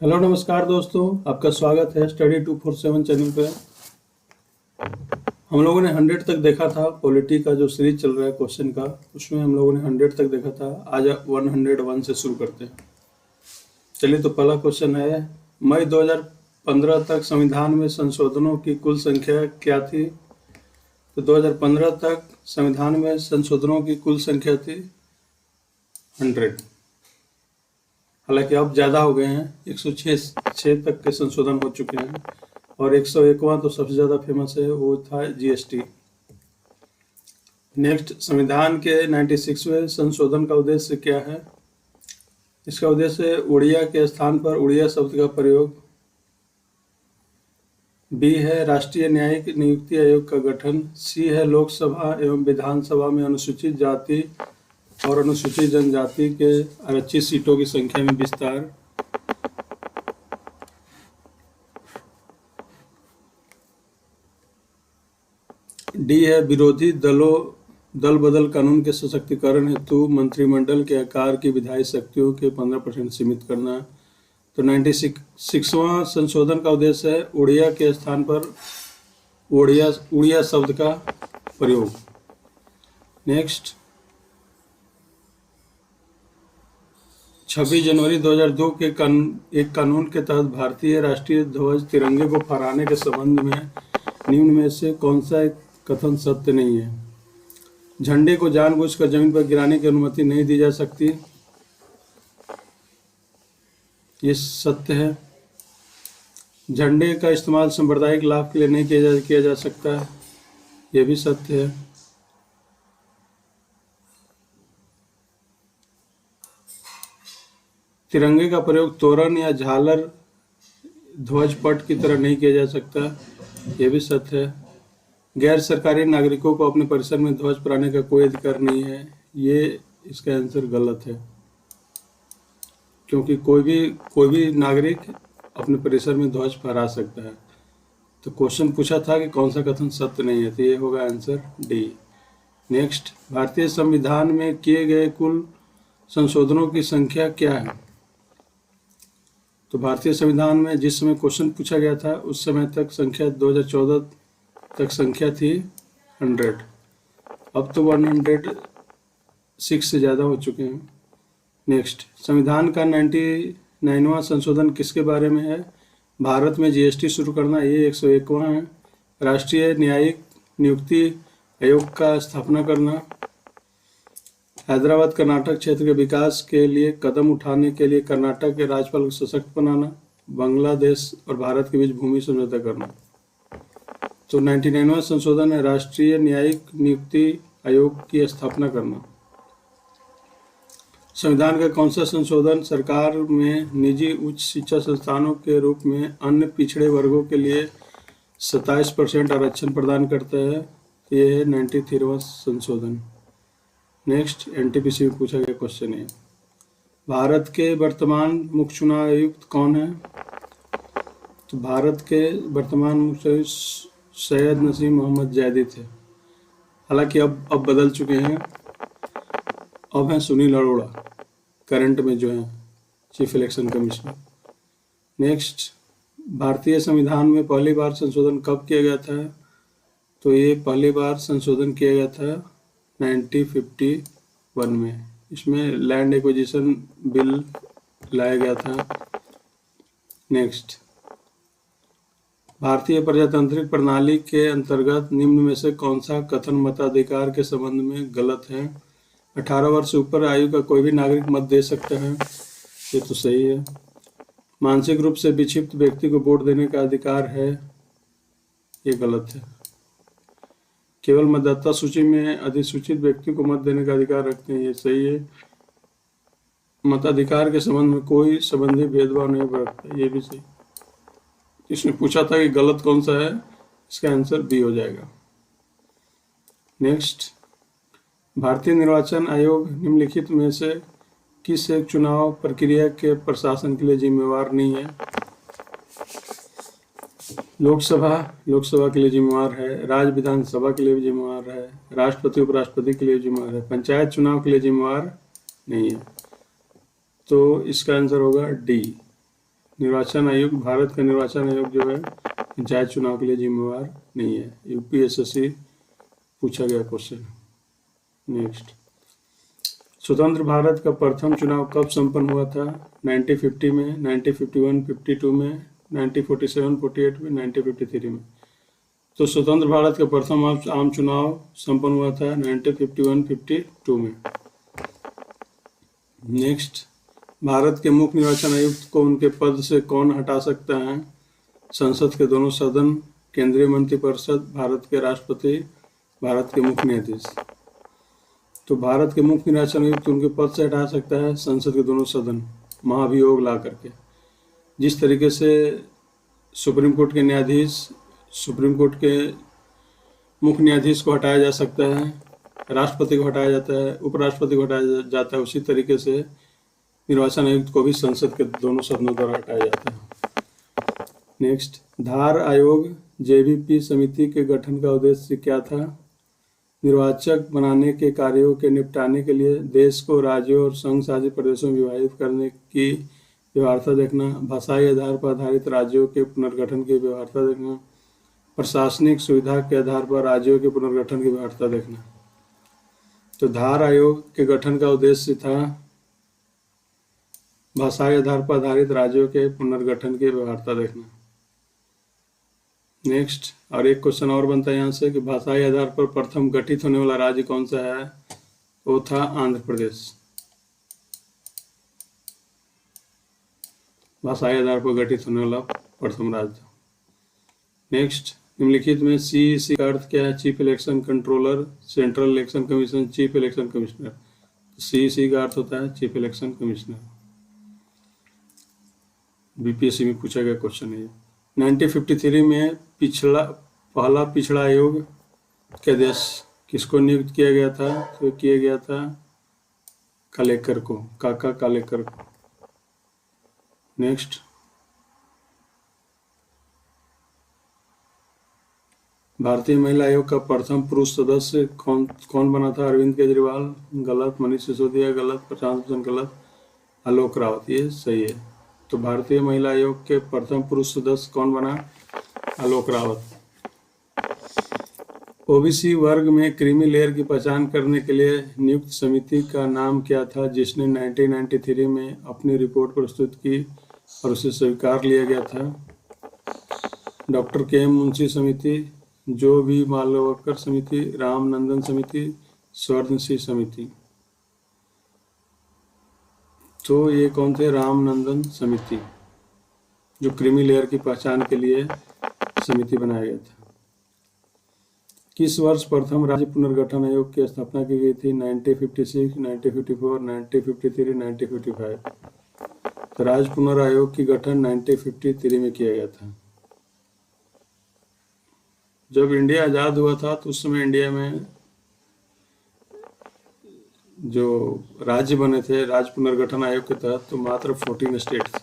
Hello नमस्कार दोस्तों, आपका स्वागत है स्टडी 247 चैनल पे। हम लोगों ने 100 तक देखा था। पॉलिटी का जो सीरीज चल रहा है क्वेश्चन का, उसमें हम लोगों ने 100 तक देखा था। आज 101 से शुरू करते हैं। चलिए, तो पहला क्वेश्चन है, मई 2015 तक संविधान में संशोधनों की कुल संख्या क्या थी? तो 2015 तक संविधान में संशोधनों की कुल संख्या थी 100। हालांकि अब ज़्यादा हो गए हैं, 106 तक के संशोधन हो चुके हैं और 101वां तो सबसे ज़्यादा फेमस है, वो था जीएसटी। नेक्स्ट, संविधान के 96वें संशोधन का उद्देश्य क्या है? इसका उद्देश्य उड़िया के स्थान पर उड़िया शब्द का प्रयोग। बी है राष्ट्रीय न्यायिक नियुक्ति आयोग का गठन। सी है लोकसभा एवं विधानसभा में अनुसूचित जाति और अनुसूचित जनजाति के आरक्षित सीटों की संख्या में विस्तार। डी है विरोधी दल बदल कानून के सशक्तिकरण हेतु मंत्रिमंडल के आकार की विधायी शक्तियों के 15% सीमित करना। तो 96वां संशोधन का उद्देश्य है उड़िया के स्थान पर उड़िया शब्द का प्रयोग। नेक्स्ट, 26 जनवरी 2002 के एक कानून के तहत भारतीय राष्ट्रीय ध्वज तिरंगे को फहराने के संबंध में निम्न में से कौन सा कथन सत्य नहीं है? झंडे को जानबूझकर जमीन पर गिराने की अनुमति नहीं दी जा सकती, ये सत्य है। झंडे का इस्तेमाल सांप्रदायिक लाभ के लिए नहीं किया जा सकता, ये भी सत्य है। तिरंगे का प्रयोग तोरण या झालर ध्वज पट की तरह नहीं किया जा सकता, यह भी सत्य है। गैर सरकारी नागरिकों को अपने परिसर में ध्वज फहराने का कोई अधिकार नहीं है, ये इसका आंसर गलत है, क्योंकि कोई भी नागरिक अपने परिसर में ध्वज फहरा सकता है। तो क्वेश्चन पूछा था कि कौन सा कथन सत्य नहीं है, तो ये होगा आंसर डी। नेक्स्ट, भारतीय संविधान में किए गए कुल संशोधनों की संख्या क्या है? तो भारतीय संविधान में जिस समय क्वेश्चन पूछा गया था उस समय तक संख्या 2014 तक संख्या थी 100। अब तो 106 से ज़्यादा हो चुके हैं। नेक्स्ट, संविधान का 99वां संशोधन किसके बारे में है? भारत में जीएसटी शुरू करना, ये 101वां है। राष्ट्रीय न्यायिक नियुक्ति आयोग का स्थापना करना। हैदराबाद कर्नाटक क्षेत्र के विकास के लिए कदम उठाने के लिए कर्नाटक के राज्यपाल को सशक्त बनाना। बांग्लादेश और भारत के बीच भूमि समझौता करना। तो 99वां संशोधन है राष्ट्रीय न्यायिक नियुक्ति आयोग की स्थापना करना। संविधान का कौन सा संशोधन सरकार में निजी उच्च शिक्षा संस्थानों के रूप में अन्य पिछड़े वर्गों के लिए 27% आरक्षण प्रदान करता है? ये है 93वां संशोधन। नेक्स्ट, एनटीपीसी में पूछा गया क्वेश्चन है, भारत के वर्तमान मुख्य चुनाव आयुक्त कौन है? तो भारत के वर्तमान मुख्य आयुक्त सैयद नसीम मोहम्मद जैदी थे, हालांकि अब बदल चुके हैं। अब हैं सुनील अरोड़ा, करंट में जो है चीफ इलेक्शन कमिश्नर। नेक्स्ट, भारतीय संविधान में पहली बार संशोधन कब किया गया था? तो ये पहली बार संशोधन किया गया था 1951 में। इसमें लैंड एक्विजिशन बिल लाया गया था। नेक्स्ट, भारतीय प्रजातांत्रिक प्रणाली के अंतर्गत निम्न में से कौन सा कथन मताधिकार के संबंध में गलत है? 18 वर्ष से ऊपर आयु का कोई भी नागरिक मत दे सकता है, ये तो सही है। मानसिक रूप से विक्षिप्त व्यक्ति को वोट देने का अधिकार है, ये गलत है। केवल मतदाता सूची में अधिसूचित व्यक्ति को मत देने का अधिकार रखते हैं, ये सही है। मताधिकार के संबंध में कोई संबंधी भेदभाव नहीं बरतता, ये भी सही। इसने पूछा था कि गलत कौन सा है, इसका आंसर बी हो जाएगा। नेक्स्ट, भारतीय निर्वाचन आयोग निम्नलिखित में से किस एक चुनाव प्रक्रिया के प्रशासन के लिए जिम्मेवार नहीं है? लोकसभा के लिए जिम्मेवार है। राज्य विधानसभा के लिए भी जिम्मेवार है। राष्ट्रपति उपराष्ट्रपति के लिए जिम्मेवार है। पंचायत चुनाव के लिए जिम्मेवार नहीं है। तो इसका आंसर होगा डी। निर्वाचन आयोग, भारत का निर्वाचन आयोग जो है पंचायत चुनाव के लिए जिम्मेवार नहीं है। यूपीएसएससी पूछा गया क्वेश्चन। नेक्स्ट, स्वतंत्र भारत का प्रथम चुनाव कब संपन्न हुआ था? 1950 में, 1951, 52 में, 1947, 48 में, 1953 में। तो स्वतंत्र भारत का प्रथम आम चुनाव संपन्न हुआ था 1951, 52 में। नेक्स्ट, भारत के मुख्य निर्वाचन आयुक्त को उनके पद से कौन हटा सकता है? संसद के दोनों सदन, केंद्रीय मंत्रिपरिषद, भारत के राष्ट्रपति, भारत के मुख्य न्यायाधीश। तो भारत के मुख्य निर्वाचन आयुक्त उनके पद से हटा सकता है संसद के दोनों सदन महाभियोग ला करके। जिस तरीके से सुप्रीम कोर्ट के न्यायाधीश, सुप्रीम कोर्ट के मुख्य न्यायाधीश को हटाया जा सकता है, राष्ट्रपति को हटाया जाता है, उपराष्ट्रपति को हटाया जाता है, उसी तरीके से निर्वाचन आयुक्त को भी संसद के दोनों सदनों द्वारा हटाया जाता है। नेक्स्ट, धार आयोग जेवीपी समिति के गठन का उद्देश्य क्या था? निर्वाचक बनाने के कार्यों के निपटाने के लिए देश को राज्यों और संघ शासित प्रदेशों में विभाजित करने की व्यवहार्यता देखना, भाषाई आधार पर आधारित राज्यों के पुनर्गठन की व्यवहार्यता देखना, प्रशासनिक सुविधा के आधार पर राज्यों के पुनर्गठन की व्यवहार्यता देखना। तो धार आयोग के गठन का उद्देश्य था भाषाई आधार पर आधारित राज्यों के पुनर्गठन की व्यवहार्यता देखना। नेक्स्ट, और एक क्वेश्चन और बनता है यहाँ से कि भाषाई आधार पर प्रथम गठित होने वाला राज्य कौन सा है? वो था आंध्र प्रदेश। भाषाई आधार पर गठित होने वाला प्रथम राज्य। नेक्स्ट, निम्नलिखित में सीईसी का अर्थ क्या है? Chief election controller, central election commission, chief election commissioner. CEC का अर्थ होता है चीफ इलेक्शन कमिश्नर। बीपीएससी में पूछा गया क्वेश्चन है। 1953 में पहला पिछड़ा आयोग के देश किसको नियुक्त किया गया था? तो किया गया था कालेकर को, काका कालेकर को। नेक्स्ट, भारतीय महिला आयोग का प्रथम पुरुष सदस्य कौन बना था? अरविंद केजरीवाल गलत, मनीष सिसोदिया गलत, प्रशांत भूषण गलत, आलोक रावत ये सही है। तो भारतीय महिला आयोग के प्रथम पुरुष सदस्य कौन बना? आलोक रावत। ओबीसी वर्ग में क्रीमी लेयर की पहचान करने के लिए नियुक्त समिति का नाम क्या था, जिसने 1993 में अपनी रिपोर्ट प्रस्तुत की और उसे स्वीकार लिया गया था? डॉक्टर के एम मुंशी समिति, जो भी मालवकर समिति, रामनंदन समिति, स्वर्णसिंह समिति। तो ये कौन थे? रामनंदन समिति, जो क्रीमी लेयर की पहचान के लिए समिति बनाया गया था। किस वर्ष प्रथम राज्य पुनर्गठन आयोग की स्थापना की गई थी? 1956, 1954, 1953, 1955। तो राज्य पुनर्आयोग की गठन 1953 में किया गया था। जब इंडिया आज़ाद हुआ था तो उस समय इंडिया में जो राज्य बने थे राज्य पुनर्गठन आयोग के तहत, तो मात्र 14 स्टेट थे।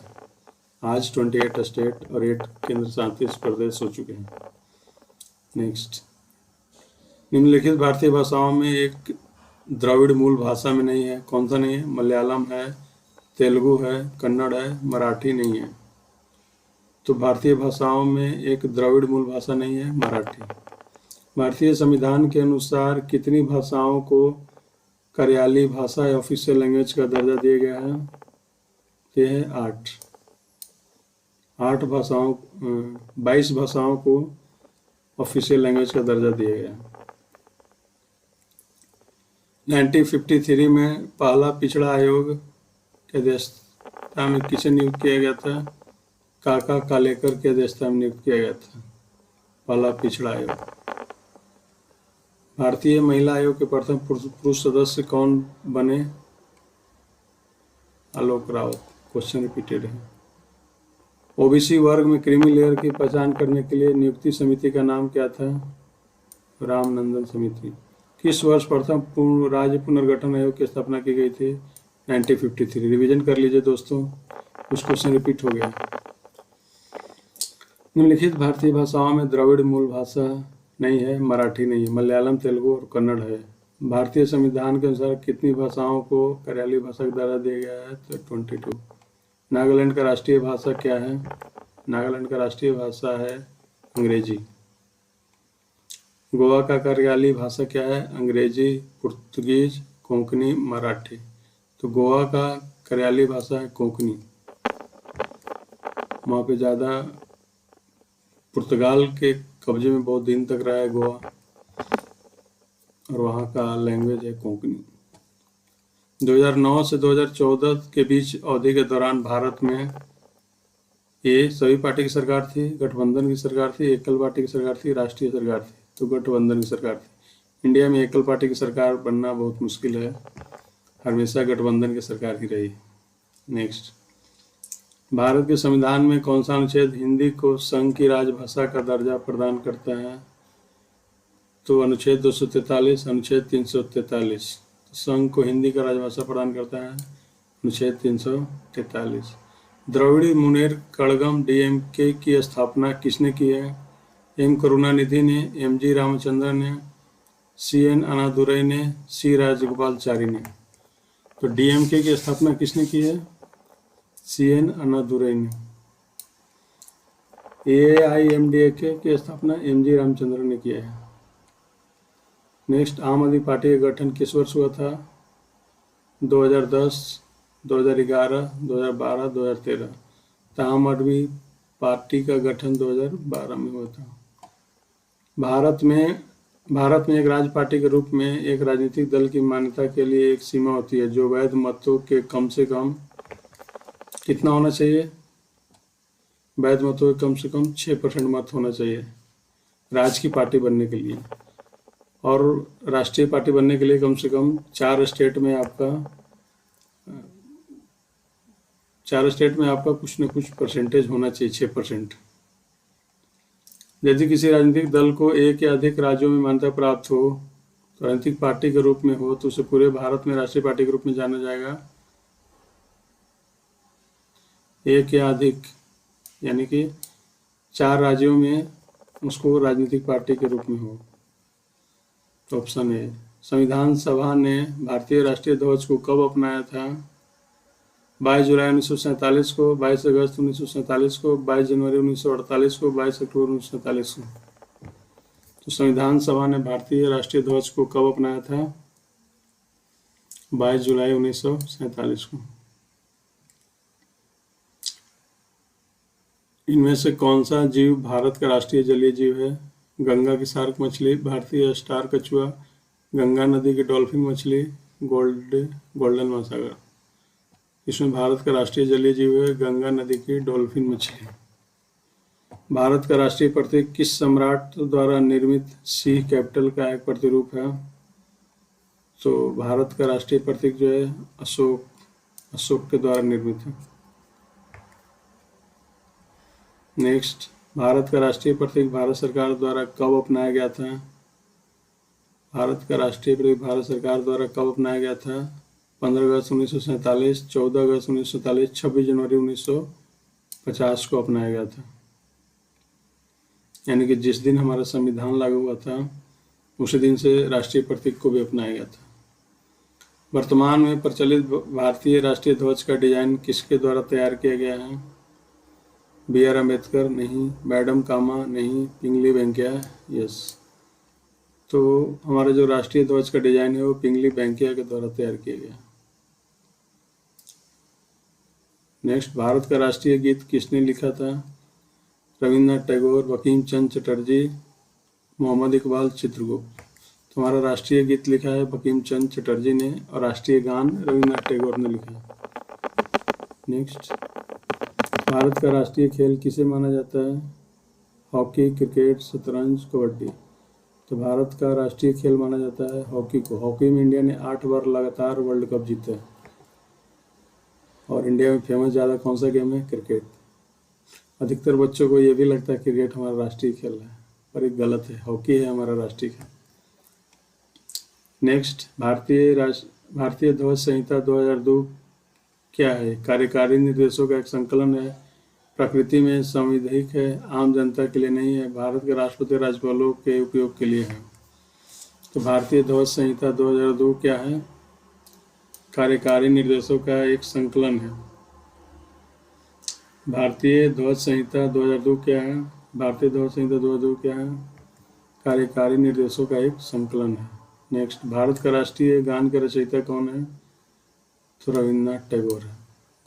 आज 28 स्टेट और 8 केंद्र शासित प्रदेश हो चुके हैं। नेक्स्ट, निम्नलिखित भारतीय भाषाओं में एक द्रविड़ मूल भाषा में नहीं है। कौन सा नहीं है? मलयालम है, तेलुगु है, कन्नड़ है, मराठी नहीं है। तो भारतीय भाषाओं में एक द्रविड़ मूल भाषा नहीं है, मराठी। भारतीय संविधान के अनुसार कितनी भाषाओं को कार्यालयी भाषा या ऑफिशियल लैंग्वेज का दर्जा दिया गया है? ये है 8 भाषाओं, 22 भाषाओं को ऑफिशियल लैंग्वेज का दर्जा दिया गया। 1953 में पहला पिछड़ा आयोग की अध्यक्षता में किसे नियुक्त किया गया था? काका कालेकर की अध्यक्षता में नियुक्त किया गया था पहला पिछड़ा आयोग। भारतीय महिला आयोग के प्रथम पुरुष सदस्य कौन बने? आलोक रावत। क्वेश्चन रिपीटेड है। ओबीसी वर्ग में क्रीमी लेयर की पहचान करने के लिए नियुक्ति समिति का नाम क्या था? रामनंदन समिति। किस वर्ष प्रथम राज्य पुनर्गठन आयोग की स्थापना की गई थी? 1953। रिवीजन कर लीजिए दोस्तों, कुछ क्वेश्चन रिपीट हो गया। निम्नलिखित भारतीय भाषाओं में द्रविड़ मूल भाषा नहीं है, मराठी नहीं है, मलयालम, तेलुगु और कन्नड़ है। भारतीय संविधान के अनुसार कितनी भाषाओं को कार्यालयी भाषा का दर्जा दिया गया है? तो 22। नागालैंड का राष्ट्रीय भाषा क्या है? नागालैंड का राष्ट्रीय भाषा है अंग्रेजी। गोवा का कार्यालयीय भाषा क्या है? अंग्रेजी, पुर्तगीज, कोंकणी, मराठी। तो गोवा का कार्यालयीय भाषा है कोंकणी। वहाँ पे ज़्यादा पुर्तगाल के कब्जे में बहुत दिन तक रहा है गोवा, और वहाँ का लैंग्वेज है कोंकणी। 2009 से 2014 के बीच अवधि के दौरान भारत में ये सभी पार्टी की सरकार थी, गठबंधन की सरकार थी, एकल पार्टी की सरकार थी, राष्ट्रीय सरकार थी। तो गठबंधन की सरकार थी। इंडिया में एकल पार्टी की सरकार बनना बहुत मुश्किल है, हमेशा गठबंधन की सरकार ही रही। नेक्स्ट, भारत के संविधान में कौन सा अनुच्छेद हिंदी को संघ की राजभाषा का दर्जा प्रदान करता है? तो अनुच्छेद 243, अनुच्छेद 343। संघ को हिंदी का राजभाषा प्रदान करता है अनुच्छेद 343। द्रविड़ मुनेत्र कड़गम डीएमके की स्थापना किसने की है? एम करुणानिधि ने, एमजी रामचंद्रन ने, सीएन अन्नादुरई ने, सी राजगोपालाचारी ने। तो डीएमके की स्थापना किसने की है? सीएन अन्नादुरई ने। एआईएमडीके की स्थापना एमजी रामचंद्रन ने किया है। नेक्स्ट, आम आदमी पार्टी का गठन किस वर्ष हुआ था? 2010, 2011, 2012, 2013। तो आम आदमी पार्टी का गठन 2012 में हुआ था। भारत में एक राज्य पार्टी के रूप में एक राजनीतिक दल की मान्यता के लिए एक सीमा होती है, जो वैध मतों के कम से कम कितना होना चाहिए? वैध मतों के कम से कम 6% मत होना चाहिए राज्य की पार्टी बनने के लिए। और राष्ट्रीय पार्टी बनने के लिए कम से कम 4 स्टेट में आपका कुछ न कुछ परसेंटेज होना चाहिए, 6%। यदि किसी राजनीतिक दल को एक या अधिक राज्यों में मान्यता प्राप्त हो, तो राजनीतिक पार्टी के रूप में हो, तो उसे पूरे भारत में राष्ट्रीय पार्टी के रूप में जाना जाएगा। एक या अधिक यानी कि 4 राज्यों में उसको राजनीतिक पार्टी के रूप में हो। तो ऑप्शन ए। संविधान सभा ने भारतीय राष्ट्रीय ध्वज को कब अपनाया था? 22 जुलाई 1947 को, 22 अगस्त 1947 को, 22 जनवरी 1948 को, 22 अक्टूबर 1947 को। तो संविधान सभा ने भारतीय राष्ट्रीय ध्वज को कब अपनाया था? 22 जुलाई 1947 को। इनमें से कौन सा जीव भारत का राष्ट्रीय जलीय जीव है? गंगा की शार्क मछली, भारतीय स्टार कछुआ, गंगा नदी की डॉल्फिन मछली, गोल्डन महासागर। इसमें भारत का राष्ट्रीय जलीय जीव है गंगा नदी की डॉल्फिन मछली। भारत का राष्ट्रीय प्रतीक किस सम्राट द्वारा निर्मित सिंह कैपिटल का एक प्रतिरूप है? तो भारत का राष्ट्रीय प्रतीक जो है अशोक के द्वारा निर्मित है। नेक्स्ट, भारत का राष्ट्रीय प्रतीक भारत सरकार द्वारा कब अपनाया गया था? भारत का राष्ट्रीय प्रतीक भारत सरकार द्वारा कब अपनाया गया था? 15 अगस्त 1947, 14 अगस्त 1947, 26 जनवरी 1950 को अपनाया गया था। यानी कि जिस दिन हमारा संविधान लागू हुआ था उसी दिन से राष्ट्रीय प्रतीक को भी अपनाया गया था। वर्तमान में प्रचलित भारतीय राष्ट्रीय ध्वज का डिजाइन किसके द्वारा तैयार किया गया है? B.R. अम्बेडकर नहीं, मैडम कामा नहीं, पिंगली वेंकैया यस। तो हमारा जो राष्ट्रीय ध्वज का डिजाइन है वो पिंगली वेंकैया के द्वारा तैयार किया गया। नेक्स्ट, भारत का राष्ट्रीय गीत किसने लिखा था? रविन्द्रनाथ टैगोर, बंकिम चंद्र चटर्जी, मोहम्मद इकबाल, चित्रगुप्त। तो हमारा राष्ट्रीय गीत लिखा है बंकिम चंद्र चटर्जी ने, और राष्ट्रीय गान रविन्द्रनाथ टैगोर ने लिखा है। नेक्स्ट, भारत का राष्ट्रीय खेल किसे माना जाता है? हॉकी, क्रिकेट, शतरंज, कबड्डी। तो भारत का राष्ट्रीय खेल माना जाता है हॉकी को। हॉकी में इंडिया ने 8 बार लगातार वर्ल्ड कप जीता है। और इंडिया में फेमस ज़्यादा कौन सा गेम है? क्रिकेट। अधिकतर बच्चों को ये भी लगता है क्रिकेट हमारा राष्ट्रीय खेल है, पर एक गलत है, हॉकी है हमारा राष्ट्रीय खेल। नेक्स्ट, भारतीय ध्वज संहिता 2002 क्या है? कार्यकारी निर्देशों का एक संकलन है, प्रकृति में संवैधानिक है, आम जनता के लिए नहीं है, भारत के राष्ट्रपति राज्यपालों के उपयोग के लिए है। तो भारतीय ध्वज संहिता 2002 क्या है? कार्यकारी निर्देशों का एक संकलन है। भारतीय ध्वज संहिता 2002 क्या है? भारतीय ध्वज संहिता 2002 क्या है? कार्यकारी निर्देशों का एक संकलन है। नेक्स्ट, भारत का राष्ट्रीय गान के रचयिता कौन है? तो रविन्द्रनाथ टैगोर है।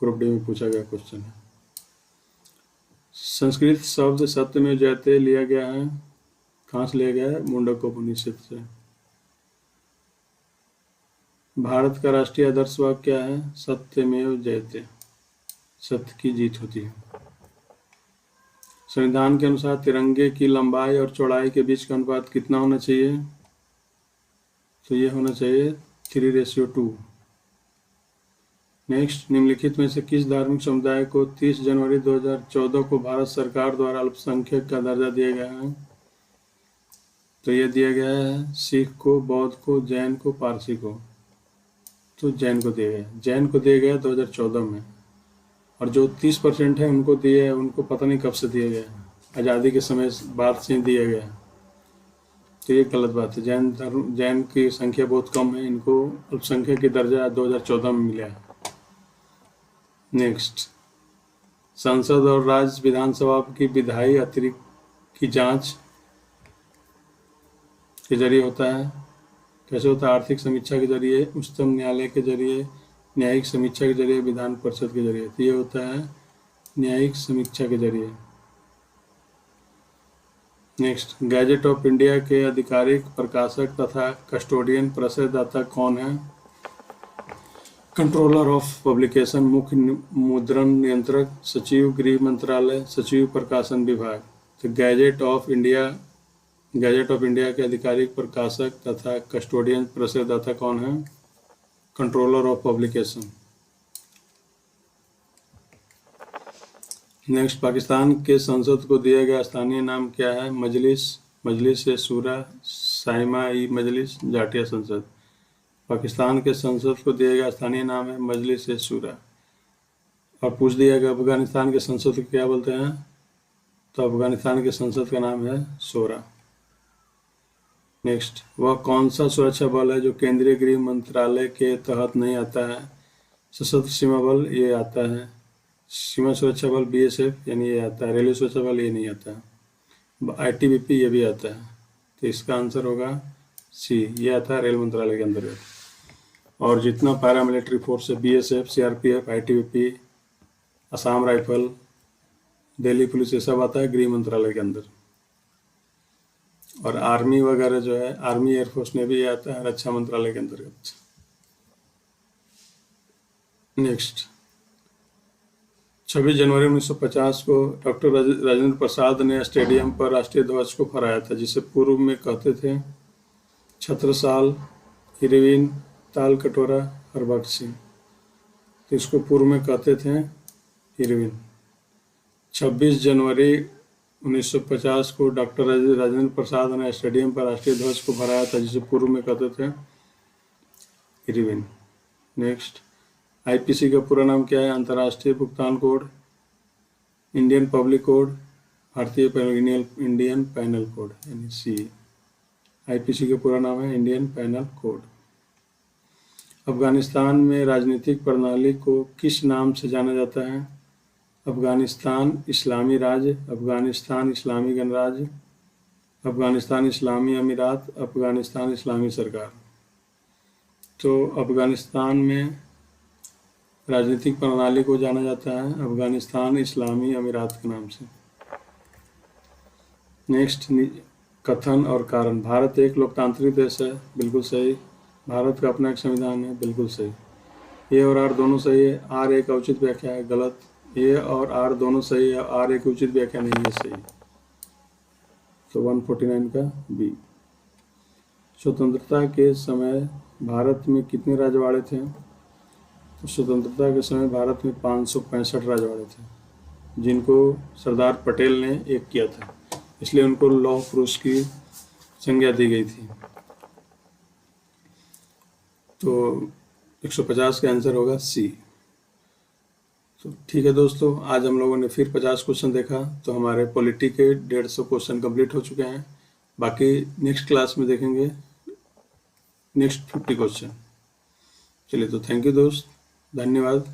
ग्रुप डी में पूछा गया क्वेश्चन है। संस्कृत शब्द सत्यमेव जयते लिया गया है, कहाँ से लिया गया है? मुंडकोपनिषद से। भारत का राष्ट्रीय आदर्श वाक्य क्या है? सत्यमेव जयते, सत्य की जीत होती है। संविधान के अनुसार तिरंगे की लंबाई और चौड़ाई के बीच का अनुपात कितना होना चाहिए? तो ये होना चाहिए 3:2। नेक्स्ट, निम्नलिखित में से किस धार्मिक समुदाय को 30 जनवरी 2014 को भारत सरकार द्वारा अल्पसंख्यक का दर्जा दिया गया है? तो ये दिया गया है सिख को, बौद्ध को, जैन को, पारसी को। तो जैन को दिया गया, जैन को दिया गया 2014 में। और जो 30% है उनको दिया है, उनको पता नहीं कब से दिया गया है, आज़ादी के समय बाद से दिया गया है। तो ये गलत बात है। जैन की संख्या बहुत कम है, इनको अल्पसंख्यक की दर्जा 2014 में मिला है। नेक्स्ट, संसद और राज्य विधानसभा की विधायी अतिरिक्त की जांच के जरिए होता है। कैसे होता है? आर्थिक समीक्षा के जरिए, उच्चतम न्यायालय के जरिए, न्यायिक समीक्षा के जरिए, विधान परिषद के जरिए। तो ये होता है न्यायिक समीक्षा के जरिए। नेक्स्ट, गैजेट ऑफ इंडिया के आधिकारिक प्रकाशक तथा कस्टोडियन प्रसारदाता कौन है? कंट्रोलर ऑफ पब्लिकेशन, मुख्य मुद्रण नियंत्रक, सचिव गृह मंत्रालय, सचिव प्रकाशन विभाग। तो गैजेट ऑफ इंडिया के आधिकारिक प्रकाशक तथा कस्टोडियन प्रसारदाता कौन है? Controller of publication. Next, Pakistan के संसद को दिया गया स्थानीय नाम क्या है? मजलिस ए शूरा, साइमा ई मजलिस, जाटिया संसद। पाकिस्तान के संसद को दिया गया स्थानीय नाम है मजलिस ए शूरा। और पूछ दिया गया अफगानिस्तान के संसद को क्या बोलते हैं? तो अफगानिस्तान के संसद का नाम है शोरा। नेक्स्ट, वह कौन सा सुरक्षा बल है जो केंद्रीय गृह मंत्रालय के तहत नहीं आता है? सशस्त्र सीमा बल ये आता है, सीमा सुरक्षा बल BSF यानी ये आता है, रेलवे सुरक्षा बल ये नहीं आता है, ITBP ये भी आता है। तो इसका आंसर होगा C, ये आता है रेल मंत्रालय के अंतर्गत। और जितना पैरामिलिट्री फोर्स है BSF, CRPF, ITBP, Assam rifle, Delhi police, ये सब आता है गृह मंत्रालय के अंदर। और आर्मी वगैरह जो है, आर्मी, एयरफोर्स ने भी आता है रक्षा मंत्रालय के अंतर्गत। नेक्स्ट, 26 जनवरी 1950 को डॉक्टर राजेंद्र प्रसाद ने स्टेडियम पर राष्ट्रीय ध्वज को फहराया था, जिसे पूर्व में कहते थे छत्रसाल, इरविन, ताल कटोरा, हरबख्श सिंह। तो इसको पूर्व में कहते थे इरविन। 26 जनवरी 1950 को डॉक्टर राजेंद्र प्रसाद ने स्टेडियम पर राष्ट्रीय ध्वज को फहराया था, जिसे पूर्व में कहते थे इरविन। नेक्स्ट, IPC का पूरा नाम क्या है? अंतर्राष्ट्रीय भुगतान कोड, इंडियन पब्लिक कोड, भारतीय इंडियन पैनल कोड यानी CE। IPC का पूरा नाम है इंडियन पैनल कोड। अफगानिस्तान में राजनीतिक प्रणाली को किस नाम से जाना जाता है? अफगानिस्तान इस्लामी राज्य, अफगानिस्तान इस्लामी गणराज्य, अफगानिस्तान इस्लामी अमीरात, अफगानिस्तान इस्लामी सरकार। तो अफगानिस्तान में राजनीतिक प्रणाली को जाना जाता है अफगानिस्तान इस्लामी अमीरात के नाम से। नेक्स्ट, कथन और कारण। भारत एक लोकतांत्रिक देश है, बिल्कुल सही। भारत का अपना एक संविधान है, बिल्कुल सही। A और R दोनों सही है। R एक उचित व्याख्या है, गलत। A और R दोनों सही है, R एक उचित व्याख्या नहीं है, सही। तो 149 का B। स्वतंत्रता के समय भारत में कितने राजवाड़े थे? तो स्वतंत्रता के समय भारत में 565 राजवाड़े थे, जिनको सरदार पटेल ने एक किया था, इसलिए उनको लौह पुरुष की संज्ञा दी गई थी। तो 150 का आंसर होगा C। तो ठीक है दोस्तों, आज हम लोगों ने फिर 50 क्वेश्चन देखा, तो हमारे पॉलिटी के 150 क्वेश्चन कंप्लीट हो चुके हैं। बाकी नेक्स्ट क्लास में देखेंगे नेक्स्ट 50 क्वेश्चन। चलिए, तो थैंक यू दोस्त, धन्यवाद।